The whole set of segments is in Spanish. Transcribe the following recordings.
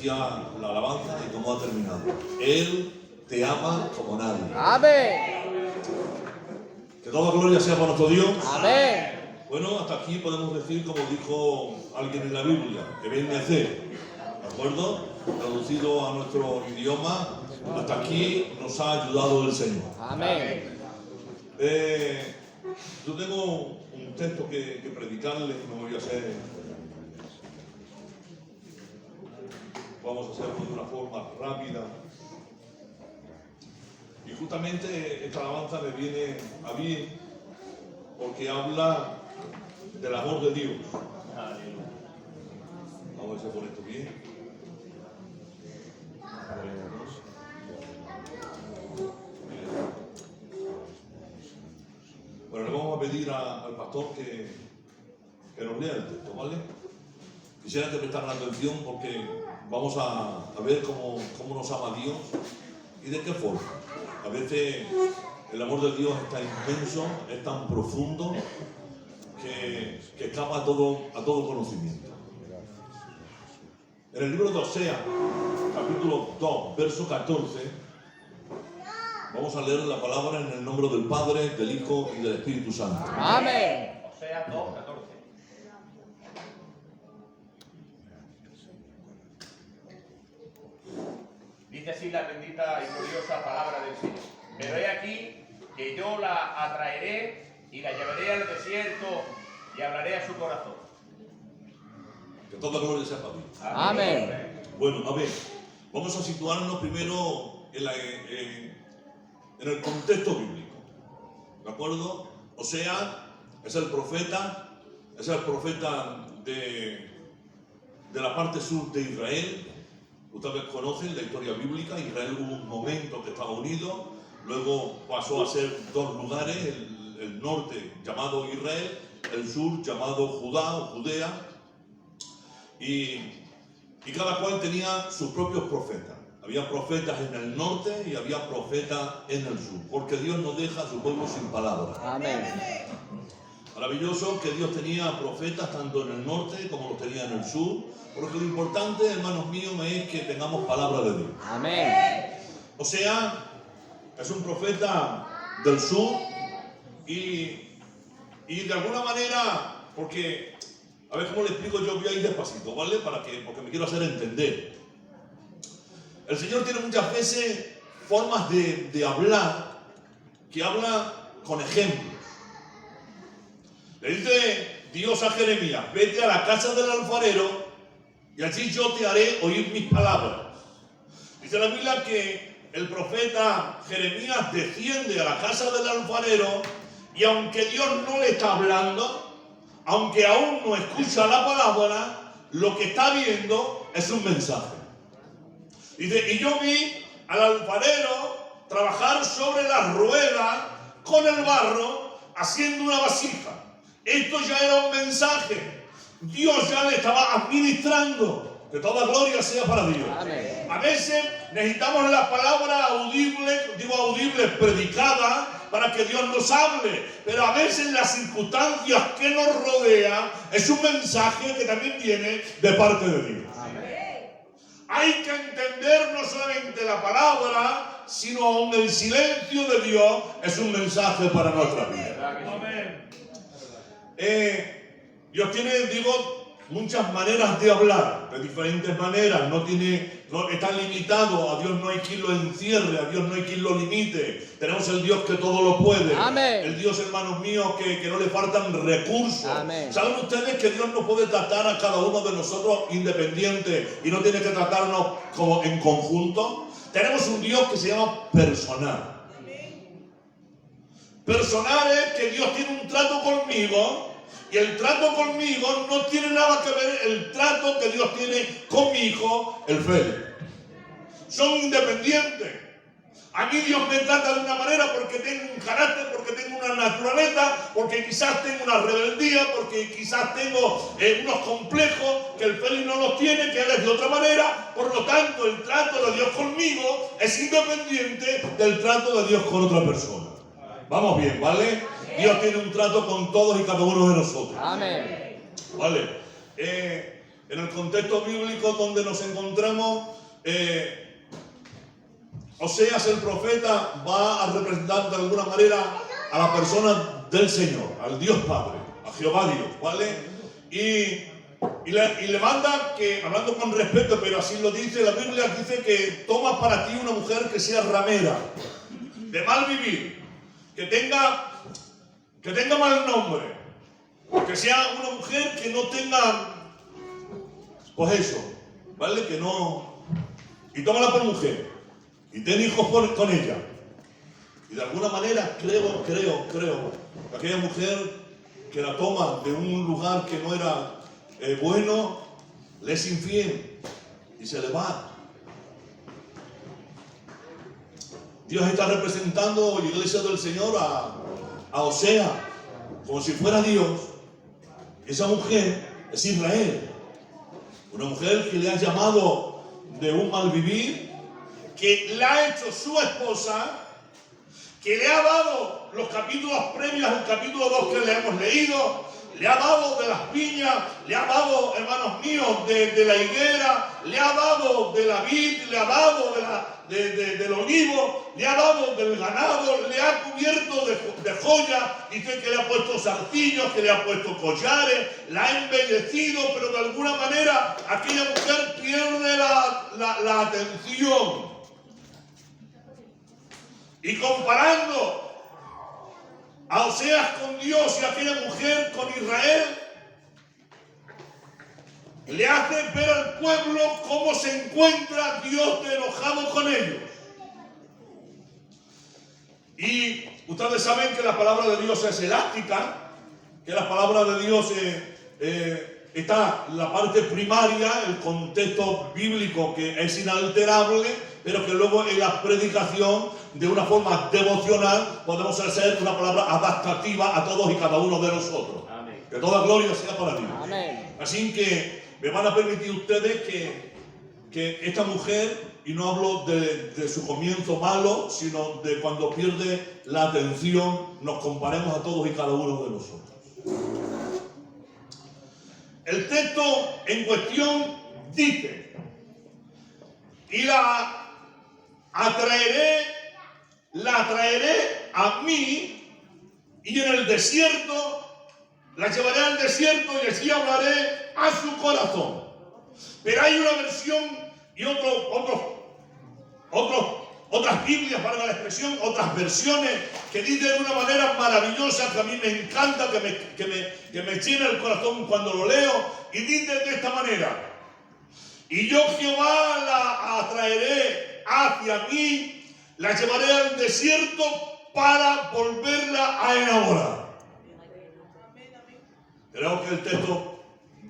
decía la alabanza y cómo ha terminado. Él te ama como nadie. Amén. Que toda gloria sea para nuestro Dios. Amén. Bueno, hasta aquí podemos decir, como dijo alguien en la Biblia, que viene a hacer, ¿de acuerdo? Traducido a nuestro idioma, hasta aquí nos ha ayudado el Señor. Amén. Yo tengo un texto que predicarles, no voy a hacer. Vamos a hacerlo de una forma rápida. Y justamente esta alabanza me viene a bien porque habla del amor de Dios. Vamos a ver si por esto bien. Bueno, le vamos a pedir al pastor que nos lea el texto, ¿vale? Quisiera que prestaran atención porque vamos a ver cómo nos ama Dios y de qué forma. A veces el amor de Dios es tan inmenso, es tan profundo, que escapa a todo conocimiento. En el libro de Oseas, capítulo 2, verso 14, vamos a leer la palabra en el nombre del Padre, del Hijo y del Espíritu Santo. Amén. Oseas 2, 14. Dice así la bendita y gloriosa palabra del Señor. Pero he aquí que yo la atraeré y la llevaré al desierto y hablaré a su corazón. Que toda gloria sea para Dios. Amén. Bueno, a ver, vamos a situarnos primero en el contexto bíblico. ¿De acuerdo? Oseas es el profeta de la parte sur de Israel. Ustedes conocen la historia bíblica. Israel hubo un momento que estaba unido, luego pasó a ser dos lugares, el norte llamado Israel, el sur llamado Judá o Judea, y cada cual tenía sus propios profetas. Había profetas en el norte y había profetas en el sur, porque Dios no deja a su pueblo sin palabra. Amén. Maravilloso que Dios tenía profetas tanto en el norte como los tenía en el sur, porque lo importante, hermanos míos, es que tengamos palabra de Dios. Amén. O sea, es un profeta del sur y de alguna manera, porque, a ver cómo le explico, yo voy a ir despacito, ¿vale? Porque me quiero hacer entender. El Señor tiene muchas veces formas de hablar que habla con ejemplos. Le dice Dios a Jeremías: vete a la casa del alfarero y allí yo te haré oír mis palabras. Dice la Biblia que el profeta Jeremías desciende a la casa del alfarero y aunque Dios no le está hablando, aunque aún no escucha la palabra, lo que está viendo es un mensaje. Dice, y yo vi al alfarero trabajar sobre la rueda con el barro haciendo una vasija. Esto ya era un mensaje. Dios ya le estaba administrando. Que toda gloria sea para Dios. Amén. A veces necesitamos la palabra audible, predicada, para que Dios nos hable. Pero a veces las circunstancias que nos rodean es un mensaje que también viene de parte de Dios. Amén. Hay que entender no solamente la palabra, sino aún el silencio de Dios es un mensaje para nuestra vida. Amén. Dios tiene, muchas maneras de hablar, de diferentes maneras. No está limitado. A Dios no hay quien lo encierre, a Dios no hay quien lo limite. Tenemos el Dios que todo lo puede. Amén. El Dios, hermanos míos, que no le faltan recursos. Amén. ¿Saben ustedes que Dios no puede tratar a cada uno de nosotros independiente y no tiene que tratarnos como en conjunto? Tenemos un Dios que se llama personal. Personal es que Dios tiene un trato conmigo. Y el trato conmigo no tiene nada que ver el trato que Dios tiene con mi hijo, el Félix. Son independientes. A mí Dios me trata de una manera porque tengo un carácter, porque tengo una naturaleza, porque quizás tengo una rebeldía, porque quizás tengo unos complejos que el Félix no los tiene, que él es de otra manera. Por lo tanto, el trato de Dios conmigo es independiente del trato de Dios con otra persona. Vamos bien, ¿vale? Dios tiene un trato con todos y cada uno de nosotros. Amén. ¿Vale? en el contexto bíblico donde nos encontramos, Oseas el profeta va a representar de alguna manera a la persona del Señor, al Dios Padre, a Jehová Dios, ¿vale? Y le manda que, hablando con respeto, pero así lo dice la Biblia, dice que toma para ti una mujer que sea ramera, de mal vivir, que tenga mal nombre, que sea una mujer que no tenga, pues eso, ¿vale? Que no, y tómala por mujer, y ten hijos con ella. Y de alguna manera creo que aquella mujer que la toma de un lugar que no era bueno, le es infiel y se le va. Dios está representando, la iglesia del Señor, a Oseas, como si fuera Dios. Esa mujer es Israel, una mujer que le ha llamado de un mal vivir, que la ha hecho su esposa, que le ha dado los capítulos previos al capítulo 2 que le hemos leído, le ha dado de las viñas, le ha dado, hermanos míos, de la higuera, le ha dado de la vid, le ha dado del olivo, le ha dado del ganado, le ha cubierto de joyas, dice que le ha puesto zarcillos, que le ha puesto collares, la ha embellecido, pero de alguna manera aquella mujer pierde la atención. Y comparando a Oseas con Dios y a aquella mujer con Israel, le hace ver al pueblo cómo se encuentra Dios de enojado con ellos. Y ustedes saben que la palabra de Dios es elástica, que la palabra de Dios está la parte primaria, el contexto bíblico que es inalterable, pero que luego en la predicación, de una forma devocional, podemos hacer una palabra adaptativa a todos y cada uno de nosotros. Amén. Que toda gloria sea para Dios. Amén. Así que me van a permitir ustedes que esta mujer, y no hablo de su comienzo malo, sino de cuando pierde la atención, nos comparemos a todos y cada uno de nosotros. El texto en cuestión dice: y la atraeré a mí, y en el desierto la llevaré al desierto y así hablaré a su corazón. Pero hay una versión y otras Biblias, valga la expresión, otras versiones que dicen de una manera maravillosa, que a mí me encanta, que me llena el corazón cuando lo leo, y dice de esta manera: y yo Jehová la atraeré hacia mí, la llevaré al desierto para volverla a enamorar. Creo que el texto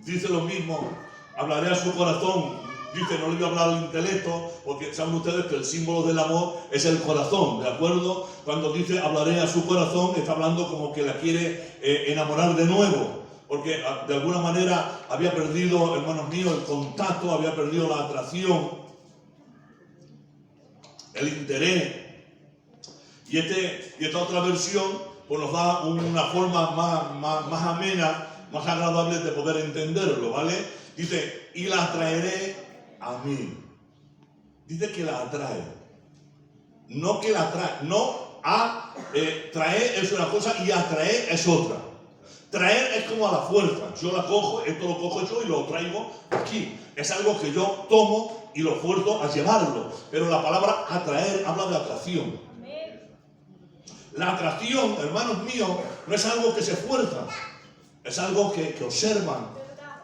dice lo mismo: hablaré a su corazón. Dice, no le voy a hablar al intelecto, porque saben ustedes que el símbolo del amor es el corazón, ¿de acuerdo? Cuando dice hablaré a su corazón, está hablando como que la quiere enamorar de nuevo, porque de alguna manera había perdido, hermanos míos, el contacto, había perdido la atracción, el interés. Y esta otra versión pues nos da una forma más amena, más agradable de poder entenderlo, ¿vale? Dice, y la atraeré a mí. Dice que la atrae. No que la atrae. No traer es una cosa y atraer es otra. Traer es como a la fuerza. Yo la cojo, esto lo cojo yo y lo traigo aquí. Es algo que yo tomo y lo fuerzo a llevarlo. Pero la palabra atraer habla de atracción. La atracción, hermanos míos, no es algo que se fuerza. Es algo que observan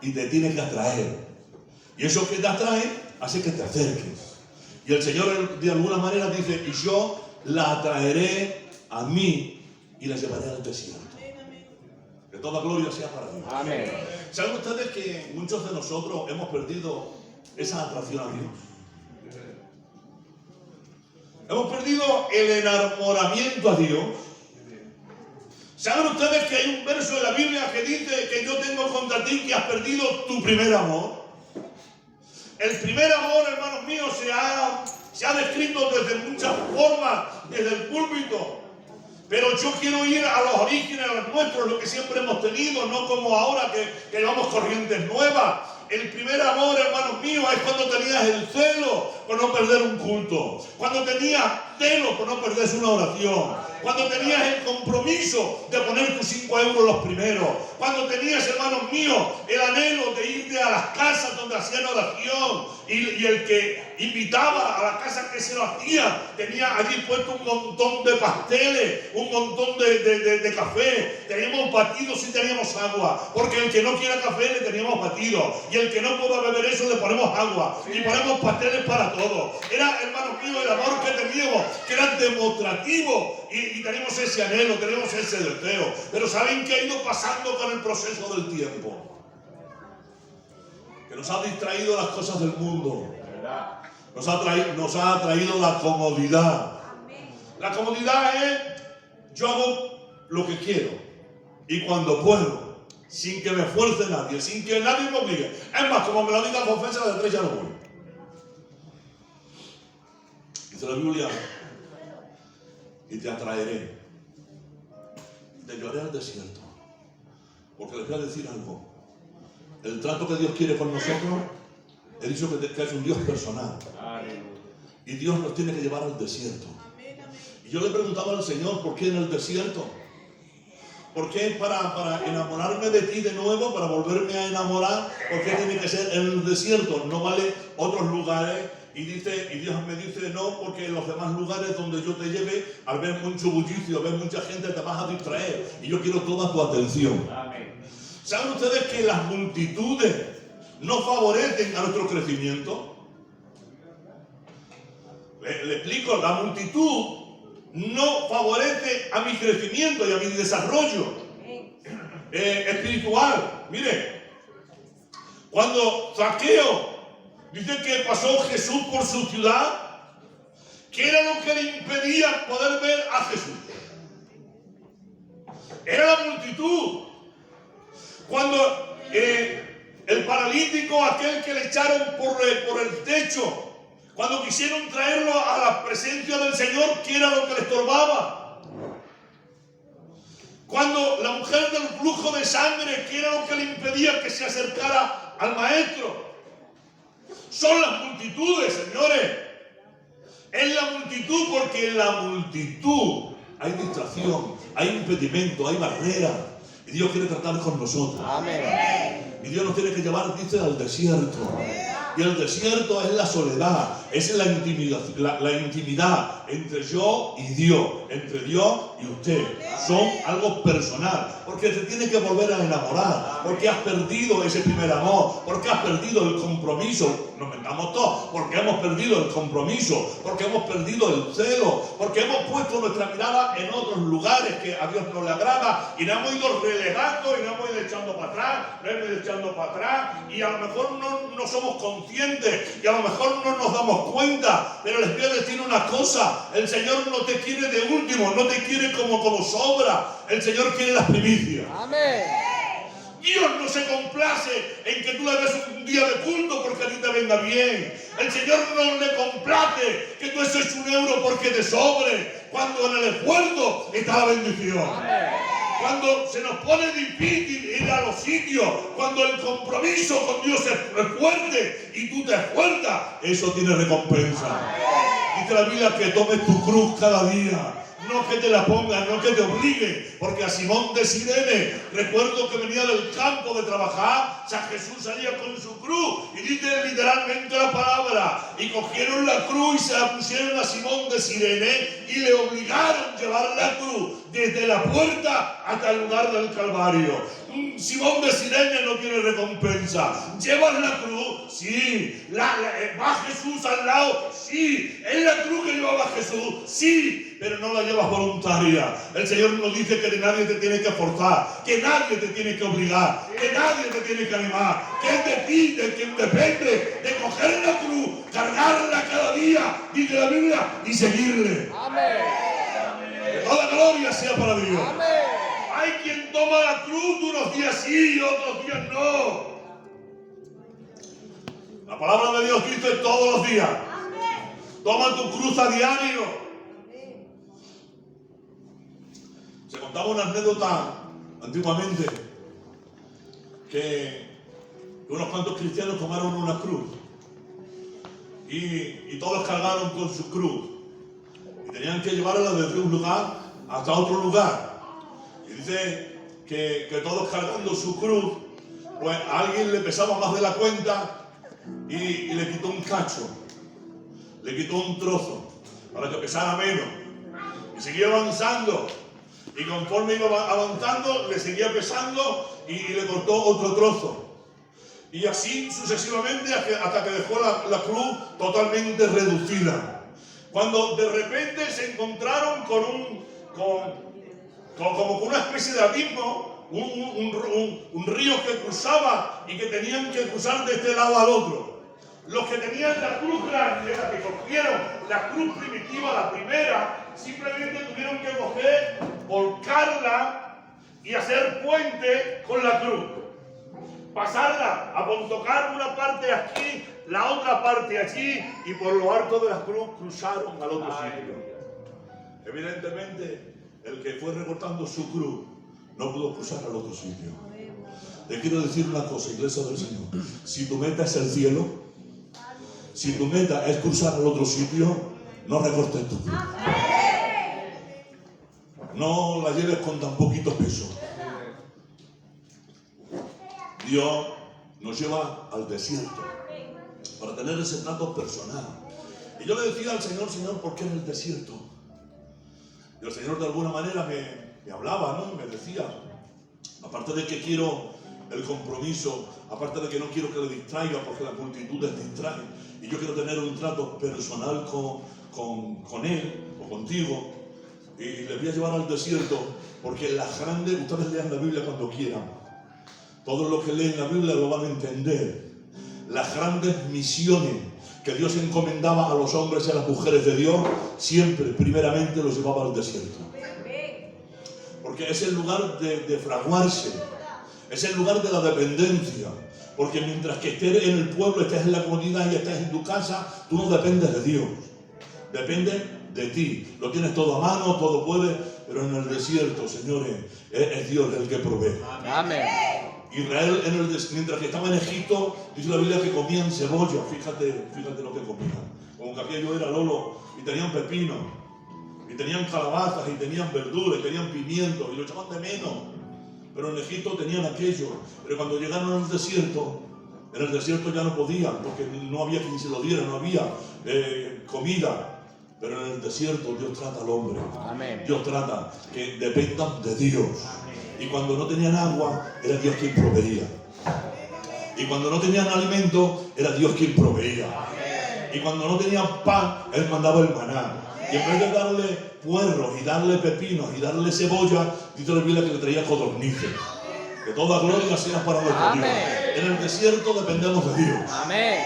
y te tiene que atraer. Y eso que te atrae hace que te acerques. Y el Señor de alguna manera dice, y yo la atraeré a mí y la llevaré al desierto. Que toda gloria sea para Dios. Amén. ¿Saben ustedes que muchos de nosotros hemos perdido esa atracción a Dios? Hemos perdido el enamoramiento a Dios. ¿Saben ustedes que hay un verso de la Biblia que dice que yo tengo contra ti que has perdido tu primer amor? El primer amor, hermanos míos, se ha descrito desde muchas formas, desde el púlpito. Pero yo quiero ir a los orígenes, a los nuestros, lo que siempre hemos tenido, no como ahora que llevamos corrientes nuevas. el primer amor, hermanos míos, es cuando tenías el celo por no perder un culto, cuando tenías celo por no perderse una oración, cuando tenías el compromiso de poner tus 5 euros los primeros, cuando tenías, hermanos míos, el anhelo de irte a las casas donde hacían oración y el que invitaba a la casa que se lo hacía tenía allí puesto un montón de pasteles, un montón de café, teníamos batidos y teníamos agua, porque el que no quiera café le teníamos batido, y el que no pueda beber eso le ponemos agua, y ponemos pasteles para todos. Era, hermanos míos, el amor que teníamos, que era demostrativo, y teníamos ese anhelo, teníamos ese deseo. Pero ¿saben qué ha ido pasando con el proceso del tiempo? Que nos ha distraído las cosas del mundo. Nos ha traído la comodidad. La comodidad es: yo hago lo que quiero y cuando puedo, sin que me fuerce nadie, sin que nadie me obligue. Es más, como me lo diga confesa, de 3 ya no voy. Dice la Biblia: y te atraeré, te llevaré al desierto. Porque les voy a decir algo: el trato que Dios quiere con nosotros, he dicho que es un Dios personal. Y Dios nos tiene que llevar al desierto. Y yo le preguntaba al Señor: ¿por qué en el desierto? ¿Por qué para enamorarme de ti de nuevo, para volverme a enamorar? ¿Por qué tiene que ser en el desierto? No vale otros lugares. Y Dios me dice: no, porque en los demás lugares donde yo te lleve, al ver mucho bullicio, al ver mucha gente, te vas a distraer. Y yo quiero toda tu atención. Amén. ¿Saben ustedes que las multitudes no favorecen a nuestro crecimiento? Le explico: la multitud no favorece a mi crecimiento y a mi desarrollo espiritual. Mire, cuando Zaqueo dice que pasó Jesús por su ciudad, ¿qué era lo que le impedía poder ver a Jesús? Era la multitud. Cuando el paralítico, aquel que le echaron por el techo, cuando quisieron traerlo a la presencia del Señor, ¿qué era lo que le estorbaba? Cuando la mujer del flujo de sangre, ¿qué era lo que le impedía que se acercara al Maestro? Son las multitudes, señores. Es la multitud, porque en la multitud hay distracción, hay impedimento, hay barrera. Y Dios quiere tratar con nosotros. Amén. Y Dios nos tiene que llevar, dice, al desierto. Y el desierto es la soledad, es la intimidad entre yo y Dios, entre Dios y usted. Son algo personal, porque te tiene que volver a enamorar, porque has perdido ese primer amor, porque has perdido el compromiso. Nos mentamos todos, porque hemos perdido el compromiso, porque hemos perdido el celo, porque hemos puesto nuestra mirada en otros lugares que a Dios no le agrada, y nos hemos ido relegando, y nos hemos ido echando para atrás, y a lo mejor no somos conscientes, y a lo mejor no nos damos cuenta. Pero les voy a decir una cosa: el Señor no te quiere de último, no te quiere como sobra. El Señor quiere las primicias. Amén. Dios no se complace en que tú le des un día de culto porque a ti te venga bien. El Señor no le complace que tú eches 1 euro porque te sobre, cuando en el esfuerzo está la bendición. Cuando se nos pone difícil ir a los sitios, cuando el compromiso con Dios es fuerte y tú te esfuerzas, eso tiene recompensa. Dice la Biblia que tomes tu cruz cada día. No que te la pongan, no que te obliguen, porque a Simón de Sirene, recuerdo que venía del campo de trabajar, San Jesús salía con su cruz, y dice literalmente la palabra, y cogieron la cruz y se la pusieron a Simón de Sirene, y le obligaron a llevar la cruz desde la puerta hasta el lugar del Calvario. Simón de Sirene no tiene recompensa. ¿Llevas la cruz? Sí. ¿Va Jesús al lado? Sí. ¿Es la cruz que llevaba Jesús? Sí. Pero no la llevas voluntaria. El Señor nos dice que nadie te tiene que forzar, que nadie te tiene que obligar, que nadie te tiene que animar, que es de ti, de quien depende, de coger la cruz, cargarla cada día, dice la Biblia, y seguirle. Amén. Que toda gloria sea para Dios. Amén. Hay quien toma la cruz unos días sí y otros días no. La palabra de Dios dice todos los días: toma tu cruz a diario. Se contaba una anécdota antiguamente que unos cuantos cristianos tomaron una cruz y todos cargaron con su cruz y tenían que llevarla desde un lugar hasta otro lugar. Y dice que todos cargando su cruz, pues a alguien le pesaba más de la cuenta y le quitó un cacho, le quitó un trozo para que pesara menos. Y seguía avanzando. Y conforme iba avanzando, le seguía pesando y le cortó otro trozo. Y así sucesivamente hasta que dejó la cruz totalmente reducida. Cuando de repente se encontraron como con una especie de abismo, un río que cruzaba y que tenían que cruzar de este lado al otro. Los que tenían la cruz grande, la que cogieron la cruz primitiva, la primera, simplemente tuvieron que coger, volcarla y hacer puente con la cruz. Pasarla, a tocar una parte aquí, la otra parte allí, y por lo alto de la cruz cruzaron al otro sitio. Evidentemente, el que fue recortando su cruz no pudo cruzar al otro sitio. Te quiero decir una cosa, iglesia del Señor. Si tu meta es el cielo, si tu meta es cruzar al otro sitio, no recortes tu cruz. No la lleves con tan poquito peso. Dios nos lleva al desierto para tener ese trato personal. Y yo le decía al Señor, Señor, ¿por qué en el desierto? Y el Señor de alguna manera me hablaba, ¿no? Me decía, aparte de que quiero el compromiso, aparte de que no quiero que le distraiga porque las multitudes distraen, y yo quiero tener un trato personal con Él o contigo, y le voy a llevar al desierto porque las grandes, ustedes lean la Biblia cuando quieran, todos los que leen la Biblia lo van a entender. Las grandes misiones que Dios encomendaba a los hombres y a las mujeres de Dios, siempre, primeramente, los llevaba al desierto. Porque es el lugar de fraguarse, es el lugar de la dependencia. Porque mientras que estés en el pueblo, estés en la comunidad y estés en tu casa, tú no dependes de Dios, dependes de ti. Lo tienes todo a mano, todo puede, pero en el desierto, señores, es Dios el que provee. Amén. Israel, mientras que estaba en Egipto, dice la Biblia que comían cebolla. Fíjate lo que comían. Como que aquello era lolo, y tenían pepino, y tenían calabazas, y tenían verduras, y tenían pimientos, y lo echaban de menos. Pero en Egipto tenían aquello. Pero cuando llegaron al desierto, en el desierto ya no podían, porque no había quien se lo diera, no había comida. Pero en el desierto Dios trata al hombre. Amén. Dios trata que dependan de Dios. Y cuando no tenían agua, era Dios quien proveía. Y cuando no tenían alimento, era Dios quien proveía. Y cuando no tenían pan, Él mandaba el maná. Y en vez de darle puerros y darle pepinos y darle cebolla, dice la Biblia que le traía codornices. Que toda gloria sea para nuestro Dios. En el desierto dependemos de Dios. Amén.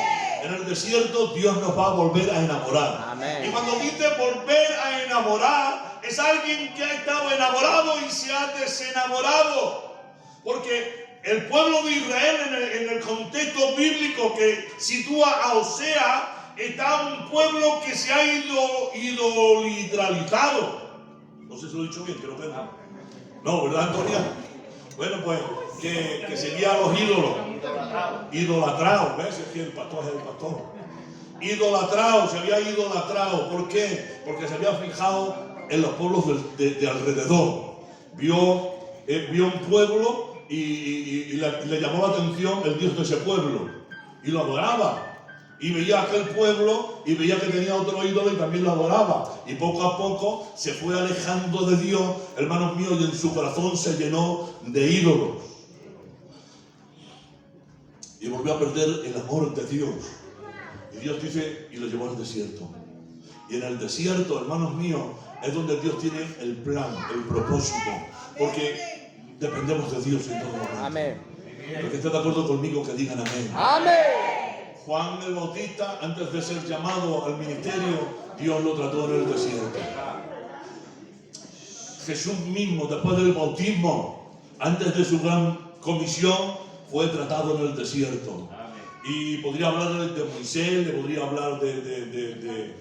En el desierto Dios nos va a volver a enamorar. Amén. Y cuando dice volver a enamorar, es alguien que ha estado enamorado y se ha desenamorado. Porque el pueblo de Israel en el contexto bíblico que sitúa a Osea, está un pueblo que se ha idolatralizado. No sé si lo he dicho bien, creo que no. No, ¿verdad, Antonia? Bueno, pues que seguía a los ídolos. Idolatrado, ¿ves? Es que el pastor es el pastor. Idolatrado, se había idolatrado. ¿Por qué? Porque se había fijado en los pueblos de alrededor. Vio un pueblo y le llamó la atención el Dios de ese pueblo. Y lo adoraba. Y veía aquel pueblo y veía que tenía otro ídolo y también lo adoraba. Y poco a poco se fue alejando de Dios, hermanos míos, y en su corazón se llenó de ídolos. Y volvió a perder el amor de Dios. Y Dios dice, y lo llevó al desierto. Y en el desierto, hermanos míos, es donde Dios tiene el plan, el propósito. Porque dependemos de Dios en todo momento. Amén. Los que estén de acuerdo conmigo, que digan amén. Amén. Juan el Bautista, antes de ser llamado al ministerio, Dios lo trató en el desierto. Jesús mismo, después del bautismo, antes de su gran comisión, fue tratado en el desierto. Y podría hablarle de Moisés, le podría hablar de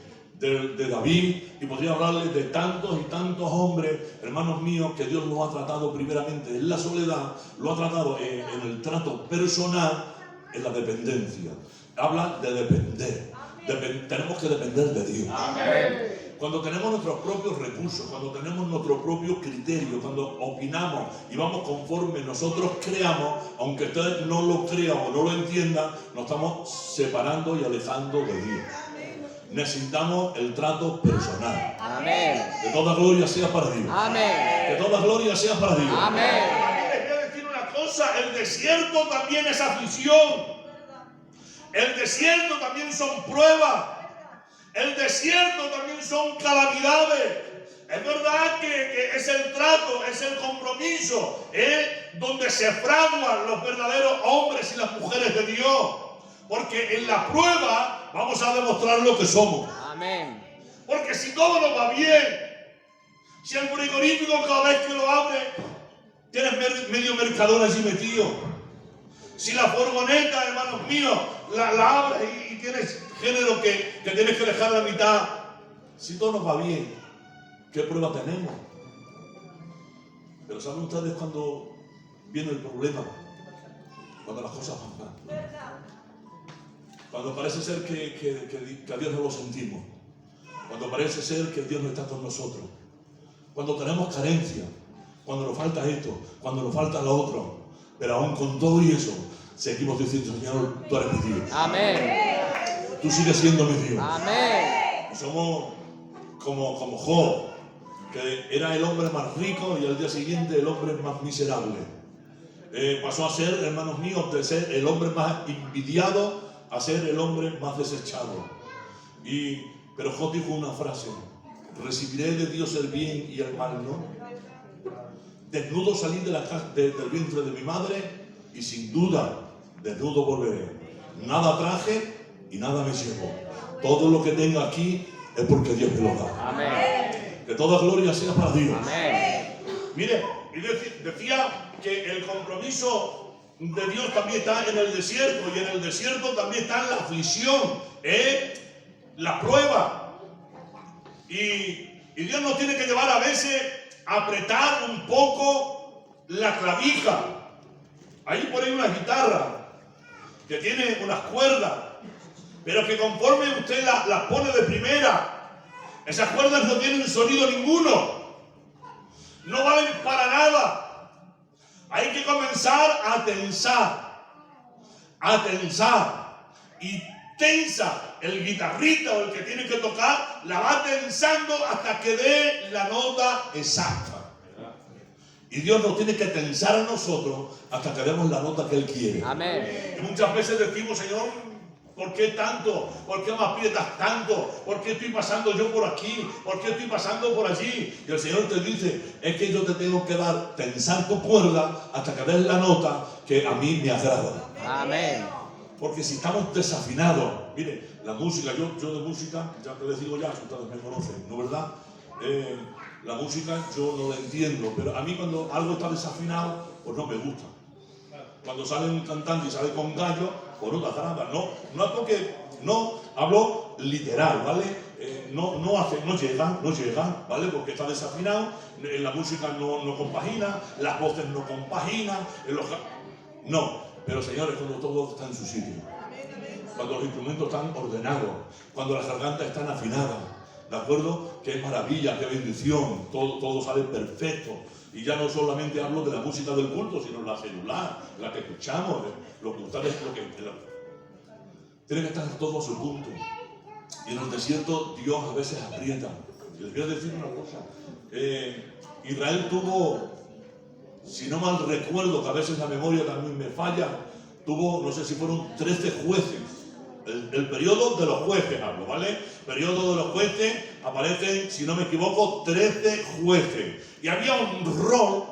David, y podría hablarle de tantos y tantos hombres, hermanos míos, que Dios lo ha tratado primeramente en la soledad, lo ha tratado en el trato personal, en la dependencia. Habla de depender. Tenemos que depender de Dios. Amén. Cuando tenemos nuestros propios recursos, cuando tenemos nuestro propio criterio, cuando opinamos y vamos conforme nosotros creamos, aunque ustedes no lo crean o no lo entiendan, nos estamos separando y alejando de Dios. Necesitamos el trato personal. Amén. Que toda gloria sea para Dios. Amén. Que toda gloria sea para Dios. Amén. Les voy a decir una cosa, el desierto también es aflicción. El desierto también son pruebas. El desierto también son calamidades. Es verdad que es el trato, es el compromiso, es donde se fraguan los verdaderos hombres y las mujeres de Dios. Porque en la prueba vamos a demostrar lo que somos. Amén. Porque si todo nos va bien, si el frigorífico cada vez que lo abre, tienes medio Mercadona allí metido. Si la furgoneta, hermanos míos, la abres y tienes género que tienes que dejar la mitad. Si todo nos va bien, ¿qué prueba tenemos? Pero ¿saben ustedes cuando viene el problema? Cuando las cosas van mal. Cuando parece ser que a Dios no lo sentimos. Cuando parece ser que Dios no está con nosotros. Cuando tenemos carencia. Cuando nos falta esto. Cuando nos falta lo otro. Pero aún con todo y eso, seguimos diciendo, Señor, tú eres mi Dios. Amén. Tú sigues siendo mi Dios. Amén. Y somos como Job, que era el hombre más rico y al día siguiente el hombre más miserable. Pasó a ser, hermanos míos, de ser el hombre más envidiado a ser el hombre más desechado. Pero Job dijo una frase: recibiré de Dios el bien y el mal, ¿no? Desnudo salí del vientre de mi madre y sin duda desnudo volveré. Nada traje y nada me llevo. Todo lo que tengo aquí es porque Dios me lo da. Amén. Que toda gloria sea para Dios. Amén. Mire, y decía que el compromiso de Dios también está en el desierto, y en el desierto también está la aflicción, la prueba. Y Dios nos tiene que llevar a veces a apretar un poco la clavija. Ahí por ahí una guitarra que tiene unas cuerdas, pero que conforme usted las pone de primera, esas cuerdas no tienen sonido ninguno, no valen para nada. Hay que comenzar a tensar, y tensa el guitarrista o el que tiene que tocar, la va tensando hasta que dé la nota exacta. Y Dios nos tiene que tensar a nosotros hasta que demos la nota que Él quiere. Amén. Y muchas veces decimos, Señor, ¿por qué tanto? ¿Por qué me aprietas tanto? ¿Por qué estoy pasando yo por aquí? ¿Por qué estoy pasando por allí? Y el Señor te dice, es que yo te tengo que tensar tu cuerda hasta que des la nota que a mí me agrada. Amén. Porque si estamos desafinados, mire, la música, yo de música, ya te les digo ya, ustedes me conocen, ¿no verdad? La música yo no la entiendo, pero a mí cuando algo está desafinado, pues no me gusta. Cuando salen cantando y sale con gallo, pues no te agrada. No es porque, no, hablo literal, ¿vale? No llega, ¿vale? Porque está desafinado, la música no compagina, las voces no compaginan, no. Pero señores, cuando todo está en su sitio, cuando los instrumentos están ordenados, cuando las gargantas están afinadas, ¿de acuerdo? Qué maravilla, qué bendición, todo sale perfecto. Y ya no solamente hablo de la música del culto, sino la celular, la que escuchamos, lo que ustedes, tiene que estar todo a su punto. Y en el desierto Dios a veces aprieta. Y les voy a decir una cosa. Israel tuvo, si no mal recuerdo, que a veces la memoria también me falla, tuvo, no sé si fueron 13 jueces. El periodo de los jueces hablo, ¿vale? Periodo de los jueces, aparecen, si no me equivoco, 13 jueces. Y había un rol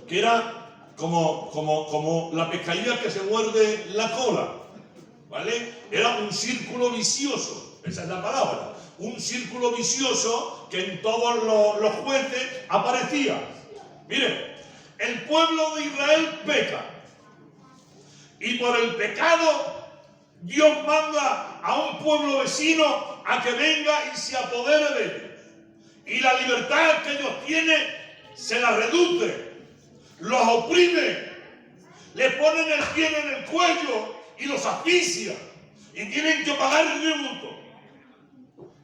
que era como la pescadilla que se muerde la cola, ¿vale? Era un círculo vicioso, esa es la palabra. Un círculo vicioso que en todos los jueces aparecía. Miren, el pueblo de Israel peca. Y por el pecado, Dios manda a un pueblo vecino a que venga y se apodere de ellos. Y la libertad que ellos tienen se la reduce, los oprime, le ponen el pie en el cuello y los asfixian y tienen que pagar el tributo.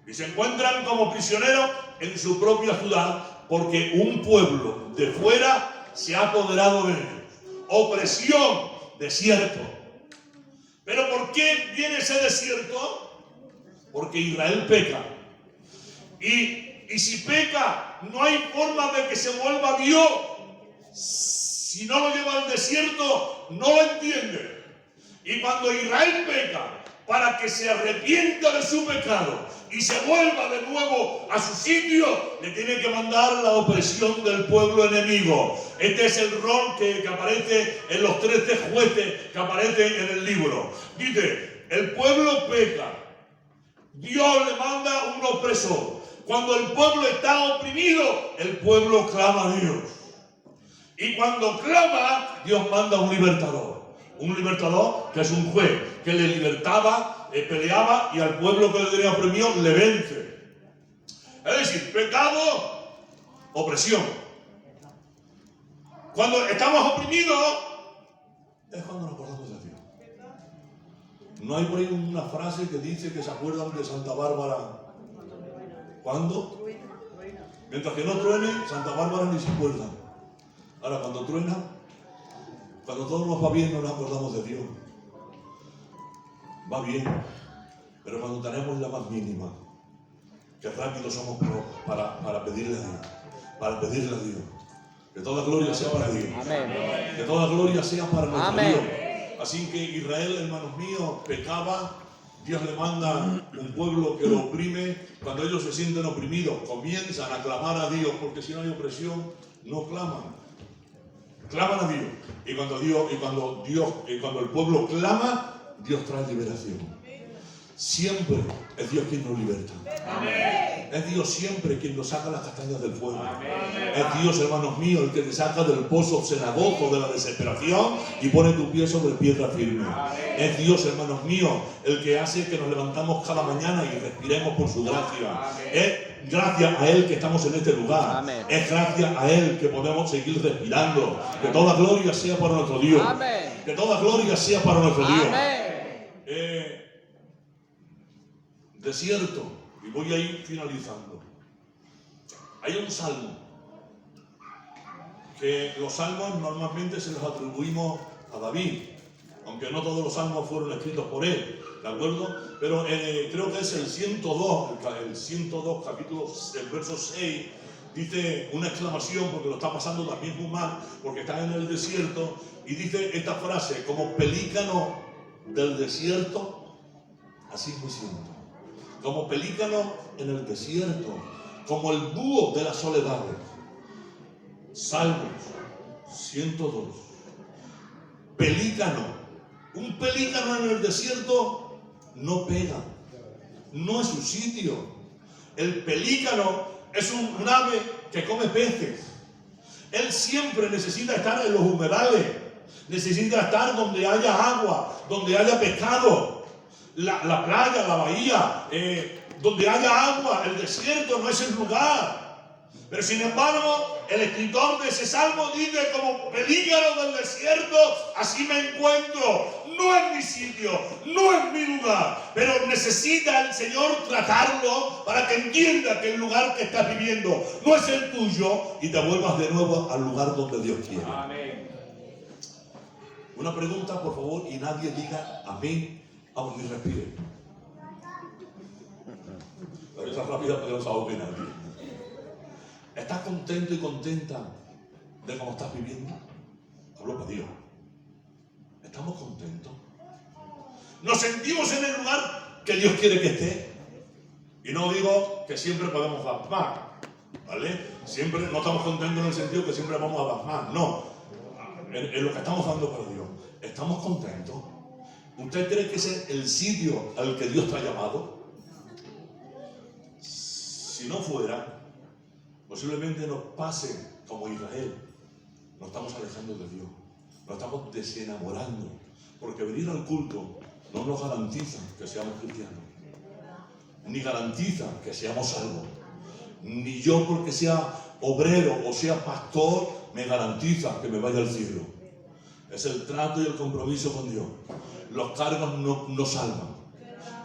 Y se encuentran como prisioneros en su propia ciudad porque un pueblo de fuera se ha apoderado de ellos. Opresión, desierto. ¿Pero por qué viene ese desierto? Porque Israel peca. Y si peca, no hay forma de que se vuelva a Dios. Si no lo lleva al desierto, no lo entiende. Y cuando Israel peca, para que se arrepienta de su pecado y se vuelva de nuevo a su sitio, le tiene que mandar la opresión del pueblo enemigo. Este es el rol que aparece en los 13 jueces que aparecen en el libro. Dice, el pueblo peca, Dios le manda un opresor. Cuando el pueblo está oprimido, el pueblo clama a Dios. Y cuando clama, Dios manda un libertador. Un libertador que es un juez que le libertaba, peleaba y al pueblo que le tenía oprimido le vence. Es decir, pecado, opresión. Cuando estamos oprimidos, es cuando nos acordamos de Dios. No hay por ahí una frase que dice que se acuerdan de Santa Bárbara. ¿Cuándo? Mientras que no truene, Santa Bárbara ni se acuerdan. Ahora, cuando truena, cuando todo nos va bien, no nos acordamos de Dios. Va bien, pero cuando tenemos la más mínima, que rápido somos para pedirle a Dios. Para pedirle a Dios. Que toda gloria sea para Dios. Amén. Que toda gloria sea para nuestro Amén. Dios. Así que Israel, hermanos míos, pecaba. Dios le manda un pueblo que lo oprime. Cuando ellos se sienten oprimidos, comienzan a clamar a Dios, porque si no hay opresión, no claman. Claman a Dios. Y cuando el pueblo clama, Dios trae liberación. Siempre es Dios quien nos liberta. Amén. Es Dios siempre quien nos saca las castañas del fuego. Amén. Es Dios, hermanos míos, el que te saca del pozo cenagoso de la desesperación y pone tu pie sobre piedra firme. Amén. Es Dios, hermanos míos, el que hace que nos levantamos cada mañana y respiremos por su gracia. Amén. Es gracias a Él que estamos en este lugar. Amén. Es gracias a Él que podemos seguir respirando. Que toda gloria sea para nuestro Dios. Amén. Que toda gloria sea para nuestro Dios. Amén. Desierto, y voy a ir finalizando. Hay un salmo que los salmos normalmente se los atribuimos a David, aunque no todos los salmos fueron escritos por él, ¿de acuerdo? Pero creo que es el 102, capítulo, el verso 6, dice una exclamación porque lo está pasando también muy mal, porque está en el desierto, y dice esta frase: como pelícano del desierto, así me siento. Como pelícano en el desierto, como el búho de las soledades. Salmos 102. Pelícano. Un pelícano en el desierto no pega, no es su sitio. El pelícano es un ave que come peces. Él siempre necesita estar en los humedales, necesita estar donde haya agua, donde haya pescado. La playa, la bahía, donde haya agua, el desierto no es el lugar. Pero sin embargo, el escritor de ese salmo dice: como pelícano del desierto, así me encuentro. No es mi sitio, no es mi lugar, pero necesita el Señor tratarlo para que entienda que el lugar que estás viviendo no es el tuyo y te vuelvas de nuevo al lugar donde Dios quiere. Amén. Una pregunta, por favor, y nadie diga amén. Vamos, ni respire. La cosa rápida porque no se ahogue nadie. ¿Estás contento y contenta de cómo estás viviendo? Hablo para Dios. ¿Estamos contentos? ¿Nos sentimos en el lugar que Dios quiere que esté? Y no digo que siempre podemos dar más, ¿vale? Siempre no estamos contentos en el sentido que siempre vamos a dar más. No. En lo que estamos dando para Dios. ¿Estamos contentos? ¿Usted cree que ese es el sitio al que Dios te ha llamado? Si no fuera, posiblemente nos pase como Israel. Nos estamos alejando de Dios. Nos estamos desenamorando. Porque venir al culto no nos garantiza que seamos cristianos. Ni garantiza que seamos salvos. Ni yo, porque sea obrero o sea pastor, me garantiza que me vaya al cielo. Es el trato y el compromiso con Dios. Los cargos no salvan.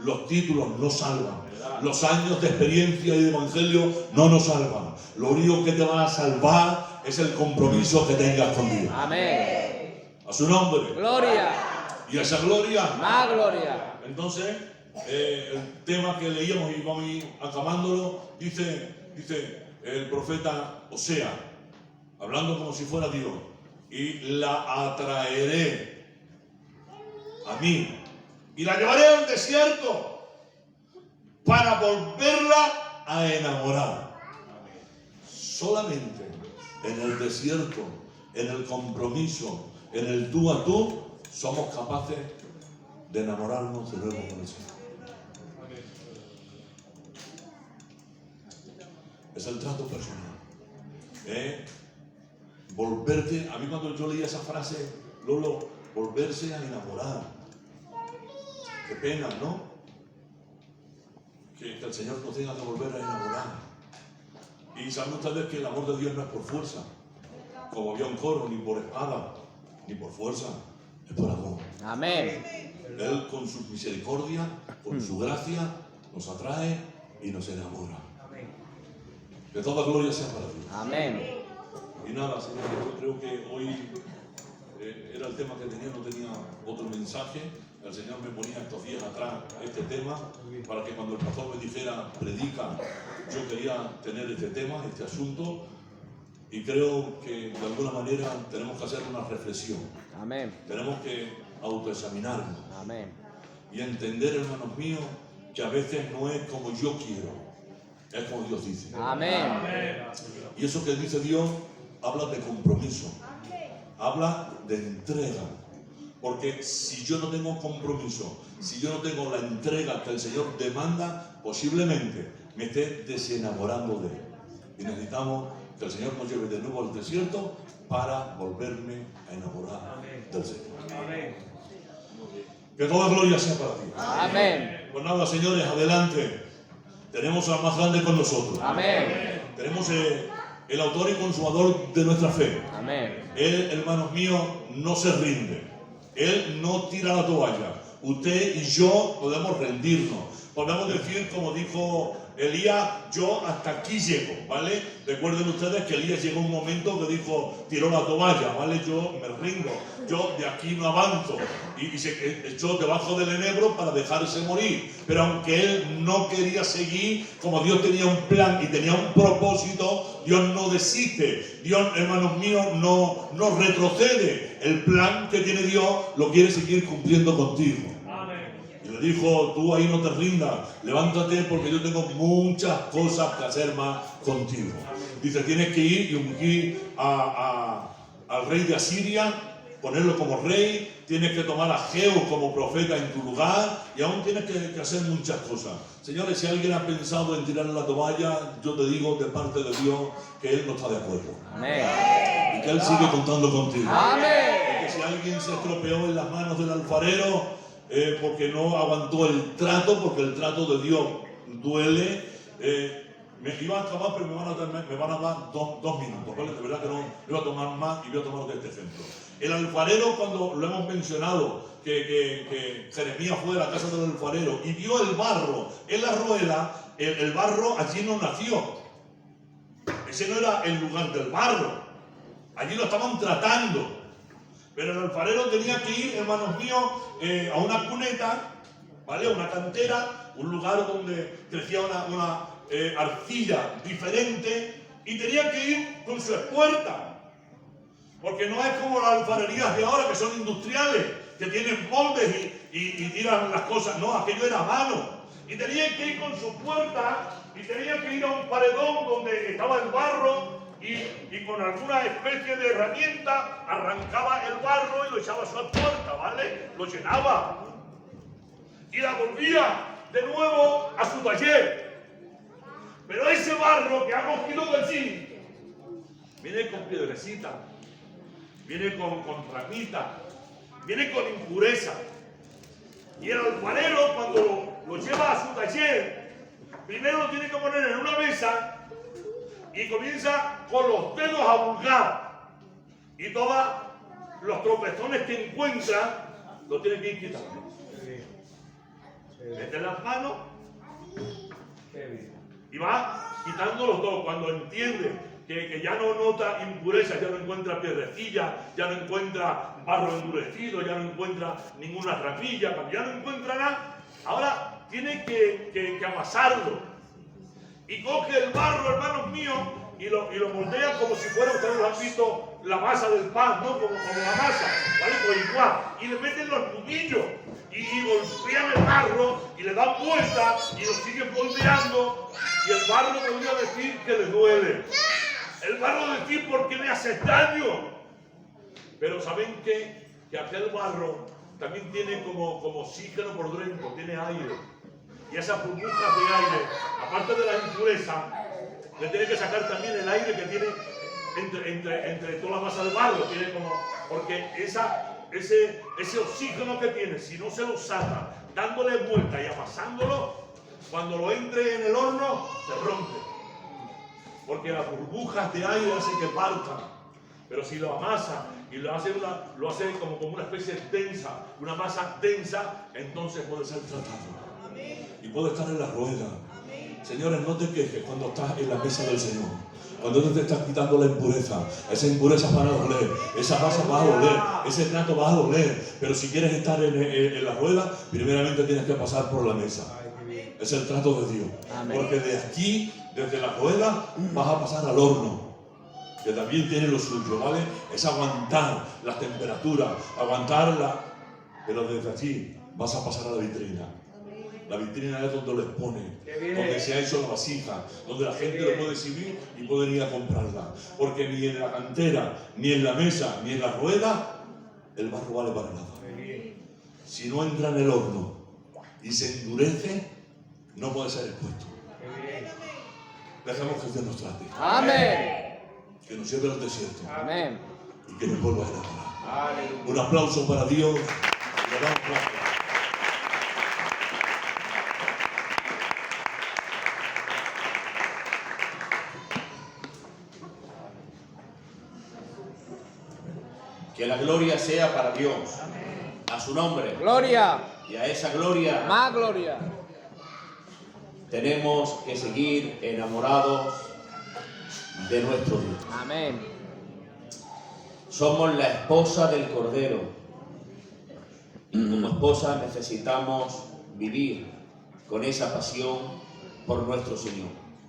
Los títulos no salvan. Los años de experiencia y de evangelio no nos salvan. Lo único que te va a salvar es el compromiso que tengas con Dios. Amén. A su nombre. Gloria. Y a esa gloria. Más gloria. Entonces, el tema que leíamos y vamos a ir acabándolo, dice el profeta Osea, hablando como si fuera Dios, y la atraeré a mí y la llevaré al desierto para volverla a enamorar. Solamente en el desierto, en el compromiso, en el tú a tú, somos capaces de enamorarnos de nuevo con el Señor. Es el trato personal. Volverte, a mí cuando yo leía esa frase, Lolo, volverse a enamorar. Qué pena, ¿no? Que el Señor nos tenga que volver a enamorar. Y saben ustedes que el amor de Dios no es por fuerza, como había un coro, ni por espada, ni por fuerza, es por amor. Amén. Él con su misericordia, con su gracia, nos atrae y nos enamora. Que toda gloria sea para Dios. Amén. Y nada, Señor, yo creo que hoy era el tema que tenía, no tenía otro mensaje. El Señor me ponía estos días atrás este tema para que cuando el pastor me dijera predica, yo quería tener este tema, este asunto. Y creo que de alguna manera tenemos que hacer una reflexión. Amén. Tenemos que autoexaminarnos. Amén. Y entender, hermanos míos, que a veces no es como yo quiero, es como Dios dice. Amén. Y eso que dice Dios habla de compromiso, habla de entrega. Porque si yo no tengo compromiso, si yo no tengo la entrega que el Señor demanda, posiblemente me esté desenamorando de Él. Y necesitamos que el Señor nos lleve de nuevo al desierto para volverme a enamorar del Señor. Que toda gloria sea para ti. Amén. Pues nada, señores, adelante. Tenemos al más grande con nosotros. Amén. Tenemos el autor y consumador de nuestra fe. Amén. Él, hermanos míos, no se rinde. Él no tira la toalla. Usted y yo podemos rendirnos. Podemos decir, como dijo Elías, yo hasta aquí llego, ¿vale? Recuerden ustedes que Elías llegó un momento que dijo, tiró la toalla, ¿vale? Yo me rindo, yo de aquí no avanzo. Y se echó debajo del enebro para dejarse morir. Pero aunque él no quería seguir, como Dios tenía un plan y tenía un propósito, Dios no desiste. Dios, hermanos míos, no retrocede. El plan que tiene Dios lo quiere seguir cumpliendo contigo. Y le dijo, tú ahí no te rindas, levántate porque yo tengo muchas cosas que hacer más contigo. Dice, tienes que ir y ungir al rey de Asiria, ponerlo como rey, tienes que tomar a Jehú como profeta en tu lugar y aún tienes que hacer muchas cosas. Señores, si alguien ha pensado en tirar la toalla, yo te digo de parte de Dios que Él no está de acuerdo. Amén. Y que Él sigue contando contigo. Amén. Y que si alguien se estropeó en las manos del alfarero, porque no aguantó el trato, porque el trato de Dios duele. Me iba a acabar, pero me van a dar dos minutos, ¿vale? De verdad que no voy a tomar más y voy a tomar de este ejemplo. El alfarero, cuando lo hemos mencionado, que Jeremías fue a la casa del alfarero y vio el barro en la rueda, el barro allí no nació. Ese no era el lugar del barro. Allí lo estaban tratando. Pero el alfarero tenía que ir, hermanos míos, a una cuneta, ¿vale? Una cantera, un lugar donde crecía una arcilla diferente y tenía que ir con su espuerta. Porque no es como las alfarerías de ahora que son industriales, que tienen moldes y tiran las cosas. No, aquello era a mano. Y tenía que ir con su puerta y tenía que ir a un paredón donde estaba el barro. Y con alguna especie de herramienta arrancaba el barro y lo echaba a su puerta, ¿vale? Lo llenaba y la volvía de nuevo a su taller. Pero ese barro que ha cogido de allí viene con piedrecita, viene con ramita, viene con impureza. Y el alfarero, cuando lo lleva a su taller, primero lo tiene que poner en una mesa y comienza con los dedos a vulgar y toda los tropezones que encuentra, los tiene que ir quitando. Mete las manos y va quitándolos todos. Cuando entiende que ya no nota impureza, ya no encuentra piedrecilla, ya no encuentra barro endurecido, ya no encuentra ninguna rapilla, cuando ya no encuentra nada, ahora tiene que amasarlo. Y coge el barro, hermanos míos, y lo moldea como si fuera, ustedes lo han visto, la masa del pan, ¿no? Como la masa, ¿vale? Pues igual. Y le meten los nudillos y golpean el barro y le dan vueltas y lo siguen moldeando. Y el barro podría decir que le duele. El barro decir por qué me hace daño. Pero ¿saben qué? Que aquel barro también tiene como oxígeno por dentro, tiene aire. Y esas burbujas de aire, aparte de la impureza, le tiene que sacar también el aire que tiene entre toda la masa de barro. Tiene como, porque ese oxígeno que tiene, si no se lo saca, dándole vuelta y amasándolo, cuando lo entre en el horno, se rompe. Porque las burbujas de aire hacen que partan. Pero si lo amasa y lo hace como una especie densa, una masa densa, entonces puede ser tratado. Y puede estar en la rueda. Señores, no te quejes cuando estás en la mesa del Señor. Cuando te estás quitando la impureza, esa impureza va a doler, esa masa va a doler, ese trato va a doler. Pero si quieres estar en la rueda, primeramente tienes que pasar por la mesa. Es el trato de Dios. Amén. Porque de aquí, desde la rueda, vas a pasar al horno, que también tiene lo suyo, ¿vale? Es aguantar las temperaturas, aguantarla. Pero desde aquí vas a pasar a la vitrina. La vitrina es donde lo exponen, donde se ha hecho la vasija, donde la gente lo puede exhibir y pueden ir a comprarla. Porque ni en la cantera, ni en la mesa, ni en la rueda, el barro vale para nada. Si no entra en el horno y se endurece, no puede ser expuesto. Dejemos que Dios nos trate. Amén. Que nos lleve al desierto. Amén. Y que nos vuelva a enamorar. Un aplauso para Dios. Y le damos gracias. Que la gloria sea para Dios. A su nombre. Gloria. Y a esa gloria. Más gloria. Tenemos que seguir enamorados de nuestro Dios. Amén. Somos la esposa del Cordero. Y como esposa necesitamos vivir con esa pasión por nuestro Señor.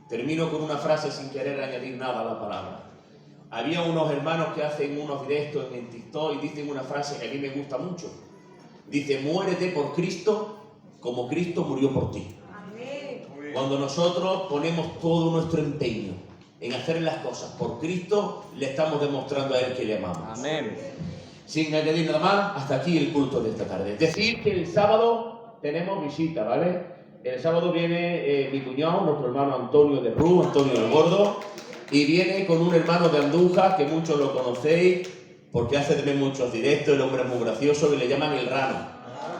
Termino con una frase sin querer añadir nada a la palabra. Había unos hermanos que hacen unos directos en TikTok y dicen una frase que a mí me gusta mucho. Dice, muérete por Cristo como Cristo murió por ti. Cuando nosotros ponemos todo nuestro empeño en hacer las cosas por Cristo, le estamos demostrando a Él que le amamos. Amén. Sin añadir nada más, hasta aquí el culto de esta tarde. Decir que el sábado tenemos visita, ¿vale? El sábado viene mi cuñado, nuestro hermano Antonio de Rú, Antonio del Gordo, y viene con un hermano de Andújar, que muchos lo conocéis, porque hace también muchos directos, el hombre es muy gracioso, y le llaman el Rano.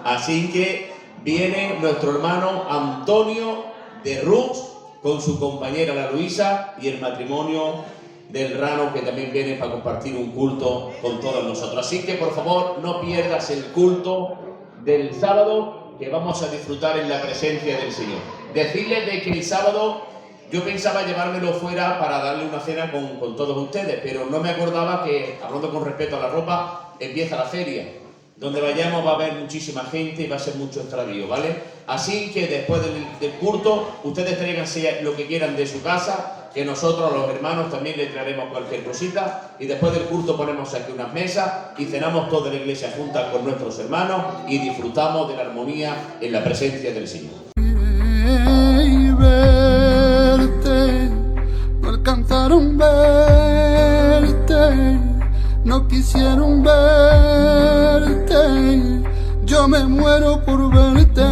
Así que viene nuestro hermano Antonio de Ruz con su compañera la Luisa y el matrimonio del Rano, que también viene para compartir un culto con todos nosotros. Así que por favor no pierdas el culto del sábado, que vamos a disfrutar en la presencia del Señor. Decirles de que el sábado yo pensaba llevármelo fuera para darle una cena con todos ustedes, pero no me acordaba que, hablando con respecto a la ropa, empieza la feria. Donde vayamos va a haber muchísima gente y va a ser mucho extravío, ¿vale? Así que después del culto, ustedes tráiganse lo que quieran de su casa, que nosotros, los hermanos, también les traeremos cualquier cosita, y después del culto ponemos aquí unas mesas y cenamos toda la iglesia junta con nuestros hermanos y disfrutamos de la armonía en la presencia del Señor. Y verte, no alcanzaron verte, no quisieron verte, yo me muero por verte.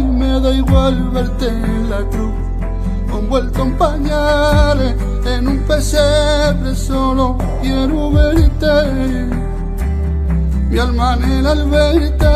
Me da igual verte en la cruz, envuelto en pañales, en un pesebre, solo quiero verte. Mi alma anhela al verte.